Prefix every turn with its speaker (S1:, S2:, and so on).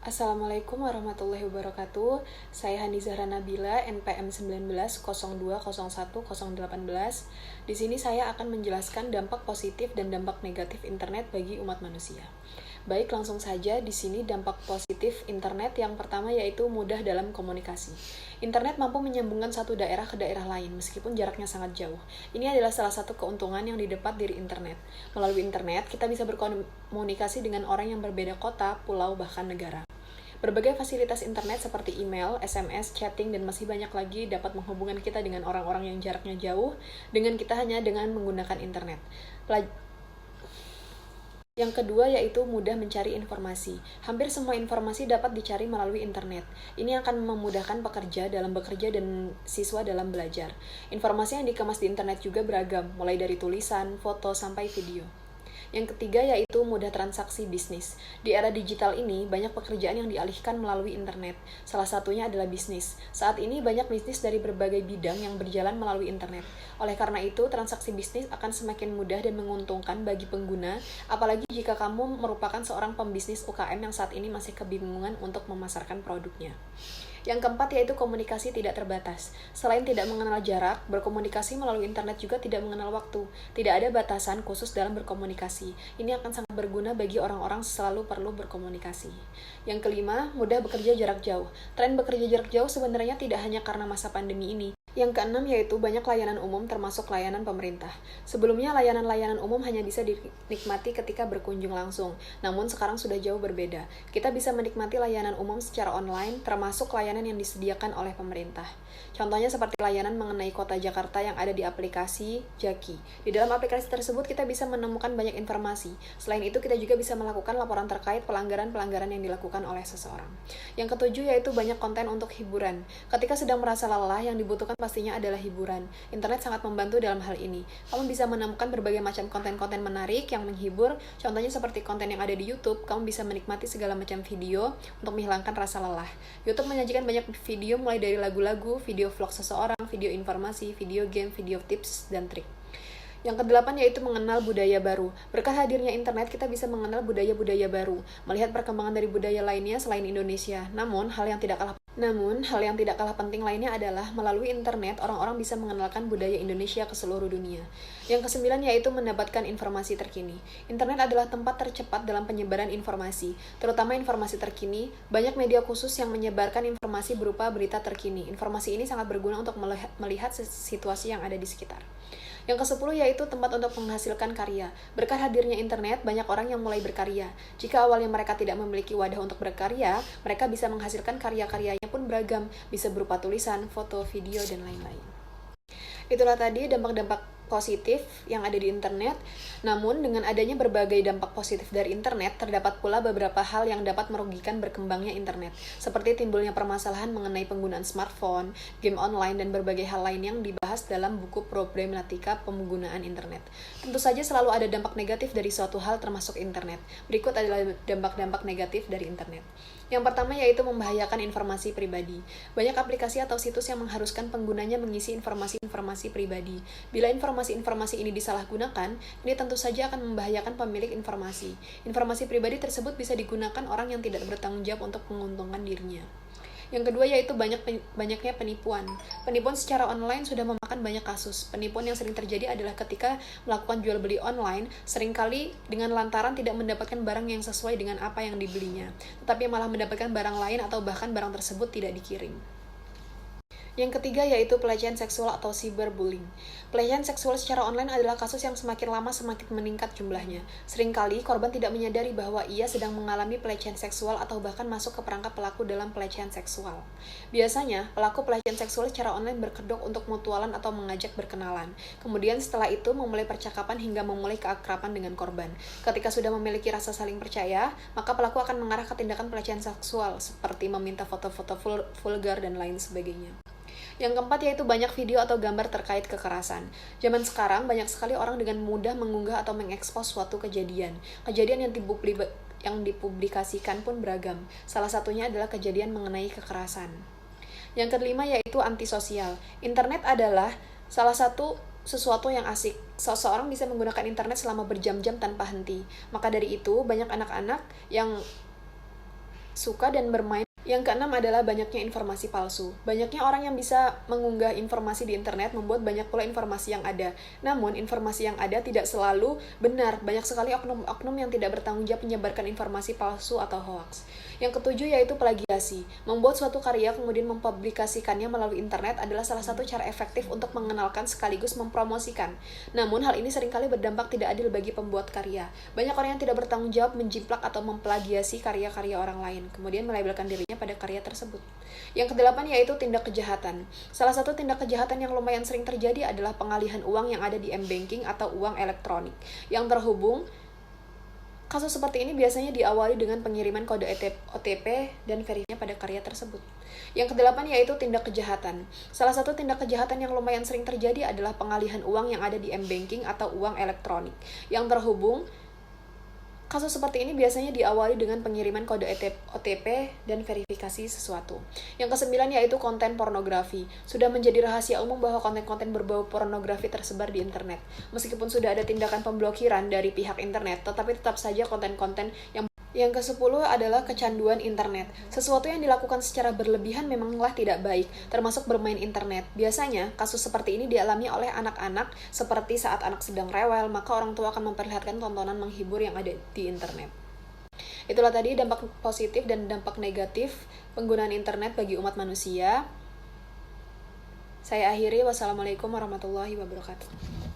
S1: Assalamualaikum warahmatullahi wabarakatuh. Saya Hani Zahra Nabila, NPM 1902010818. Di sini saya akan menjelaskan dampak positif dan dampak negatif internet bagi umat manusia. Baik, langsung saja di sini dampak positif internet yang pertama yaitu mudah dalam komunikasi. Internet mampu menyambungkan satu daerah ke daerah lain meskipun jaraknya sangat jauh. Ini adalah salah satu keuntungan yang didapat dari internet. Melalui internet, kita bisa berkomunikasi dengan orang yang berbeda kota, pulau, bahkan negara. Berbagai fasilitas internet seperti email, SMS, chatting, dan masih banyak lagi dapat menghubungkan kita dengan orang-orang yang jaraknya jauh dengan kita hanya dengan menggunakan internet. Yang kedua yaitu mudah mencari informasi. Hampir semua informasi dapat dicari melalui internet. Ini akan memudahkan pekerja dalam bekerja dan siswa dalam belajar. Informasi yang dikemas di internet juga beragam, mulai dari tulisan, foto, sampai video. Yang ketiga yaitu mudah transaksi bisnis. Di era digital ini, banyak pekerjaan yang dialihkan melalui internet. Salah satunya adalah bisnis. Saat ini banyak bisnis dari berbagai bidang yang berjalan melalui internet. Oleh karena itu, transaksi bisnis akan semakin mudah dan menguntungkan bagi pengguna, apalagi jika kamu merupakan seorang pembisnis UKM yang saat ini masih kebingungan untuk memasarkan produknya. Yang keempat yaitu komunikasi tidak terbatas. Selain tidak mengenal jarak, berkomunikasi melalui internet juga tidak mengenal waktu. Tidak ada batasan khusus dalam berkomunikasi. Ini akan sangat berguna bagi orang-orang selalu perlu berkomunikasi. Yang kelima, mudah bekerja jarak jauh. Tren bekerja jarak jauh sebenarnya tidak hanya karena masa pandemi ini. Yang keenam yaitu banyak layanan umum termasuk layanan pemerintah. Sebelumnya layanan-layanan umum hanya bisa dinikmati ketika berkunjung langsung, namun sekarang sudah jauh berbeda. Kita bisa menikmati layanan umum secara online termasuk layanan yang disediakan oleh pemerintah. Contohnya seperti layanan mengenai kota Jakarta yang ada di aplikasi Jaki. Di dalam aplikasi tersebut kita bisa menemukan banyak informasi. Selain itu kita juga bisa melakukan laporan terkait pelanggaran-pelanggaran yang dilakukan oleh seseorang. Yang ketujuh yaitu banyak konten untuk hiburan. Ketika sedang merasa lelah, yang dibutuhkan pastinya adalah hiburan. Internet sangat membantu dalam hal ini. Kamu bisa menemukan berbagai macam konten-konten menarik yang menghibur. Contohnya seperti konten yang ada di YouTube, kamu bisa menikmati segala macam video untuk menghilangkan rasa lelah. YouTube menyajikan banyak video mulai dari lagu-lagu, video vlog seseorang, video informasi, video game, video tips, dan trik. Yang kedelapan yaitu mengenal budaya baru. Berkat hadirnya internet, kita bisa mengenal budaya-budaya baru, melihat perkembangan dari budaya lainnya selain Indonesia. Namun, hal yang tidak kalah penting lainnya adalah melalui internet, orang-orang bisa mengenalkan budaya Indonesia ke seluruh dunia. Yang kesembilan yaitu mendapatkan informasi terkini. Internet adalah tempat tercepat dalam penyebaran informasi, terutama informasi terkini. Banyak media khusus yang menyebarkan informasi berupa berita terkini. Informasi ini sangat berguna untuk melihat situasi yang ada di sekitar. Yang ke-10 yaitu tempat untuk menghasilkan karya. Berkat hadirnya internet, banyak orang yang mulai berkarya. Jika awalnya mereka tidak memiliki wadah untuk berkarya, mereka bisa menghasilkan karya-karyanya pun beragam, bisa berupa tulisan, foto, video, dan lain-lain. Itulah tadi dampak-dampak positif yang ada di internet. Namun, dengan adanya berbagai dampak positif dari internet, terdapat pula beberapa hal yang dapat merugikan berkembangnya internet, seperti timbulnya permasalahan mengenai penggunaan smartphone, game online, dan berbagai hal lain yang dibahas dalam buku Problematika Penggunaan Internet. Tentu saja selalu ada dampak negatif dari suatu hal termasuk internet. Berikut adalah dampak-dampak negatif dari internet. Yang pertama yaitu membahayakan informasi pribadi. Banyak aplikasi atau situs yang mengharuskan penggunanya mengisi informasi-informasi pribadi. Bila informasi-informasi ini disalahgunakan, ini tentu saja akan membahayakan pemilik informasi. Informasi pribadi tersebut bisa digunakan orang yang tidak bertanggung jawab untuk menguntungkan dirinya. Yang kedua yaitu banyaknya penipuan. Penipuan secara online sudah memakan banyak kasus. Penipuan yang sering terjadi adalah ketika melakukan jual beli online, seringkali dengan lantaran tidak mendapatkan barang yang sesuai dengan apa yang dibelinya, tetapi malah mendapatkan barang lain atau bahkan barang tersebut tidak dikirim. Yang ketiga yaitu pelecehan seksual atau cyberbullying. Pelecehan seksual secara online adalah kasus yang semakin lama semakin meningkat jumlahnya. Seringkali korban tidak menyadari bahwa ia sedang mengalami pelecehan seksual atau bahkan masuk ke perangkap pelaku dalam pelecehan seksual. Biasanya, pelaku pelecehan seksual secara online berkedok untuk mutualan atau mengajak berkenalan. Kemudian setelah itu memulai percakapan hingga memulai keakraban dengan korban. Ketika sudah memiliki rasa saling percaya, maka pelaku akan mengarah ke tindakan pelecehan seksual seperti meminta foto-foto vulgar dan lain sebagainya. Yang keempat yaitu banyak video atau gambar terkait kekerasan. Zaman sekarang banyak sekali orang dengan mudah mengunggah atau mengekspos suatu kejadian. Kejadian yang dipublikasikan pun beragam. Salah satunya adalah kejadian mengenai kekerasan. Yang kelima yaitu antisosial. Internet adalah salah satu sesuatu yang asik. Seseorang bisa menggunakan internet selama berjam-jam tanpa henti. Maka dari itu, banyak anak-anak yang suka dan bermain. Yang keenam adalah banyaknya informasi palsu. Banyaknya orang yang bisa mengunggah informasi di internet membuat banyak pula informasi yang ada. Namun, informasi yang ada tidak selalu benar. Banyak sekali oknum-oknum yang tidak bertanggung jawab menyebarkan informasi palsu atau hoax. Yang ketujuh yaitu plagiasi. Membuat suatu karya kemudian mempublikasikannya melalui internet adalah salah satu cara efektif untuk mengenalkan sekaligus mempromosikan. Namun, hal ini seringkali berdampak tidak adil bagi pembuat karya. Banyak orang yang tidak bertanggung jawab menjiplak atau memplagiasi karya-karya orang lain, kemudian melabelkan dirinya pada karya tersebut. Yang kedelapan yaitu tindak kejahatan. Salah satu tindak kejahatan yang lumayan sering terjadi adalah pengalihan uang yang ada di m-banking atau uang elektronik yang terhubung. Kasus seperti ini biasanya diawali dengan pengiriman kode OTP dan verifikasinya pada karya tersebut. Yang kedelapan yaitu tindak kejahatan. Salah satu tindak kejahatan yang lumayan sering terjadi adalah pengalihan uang yang ada di m-banking atau uang elektronik yang terhubung. Kasus seperti ini biasanya diawali dengan pengiriman kode OTP dan verifikasi sesuatu. Yang kesembilan yaitu konten pornografi. Sudah menjadi rahasia umum bahwa konten-konten berbau pornografi tersebar di internet. Meskipun sudah ada tindakan pemblokiran dari pihak internet, tetapi tetap saja konten-konten yang ke-10 adalah kecanduan internet. Sesuatu yang dilakukan secara berlebihan memanglah tidak baik, termasuk bermain internet. Biasanya, kasus seperti ini dialami oleh anak-anak, seperti saat anak sedang rewel, maka orang tua akan memperlihatkan tontonan menghibur yang ada di internet. Itulah tadi dampak positif dan dampak negatif penggunaan internet bagi umat manusia. Saya akhiri, wassalamualaikum warahmatullahi wabarakatuh.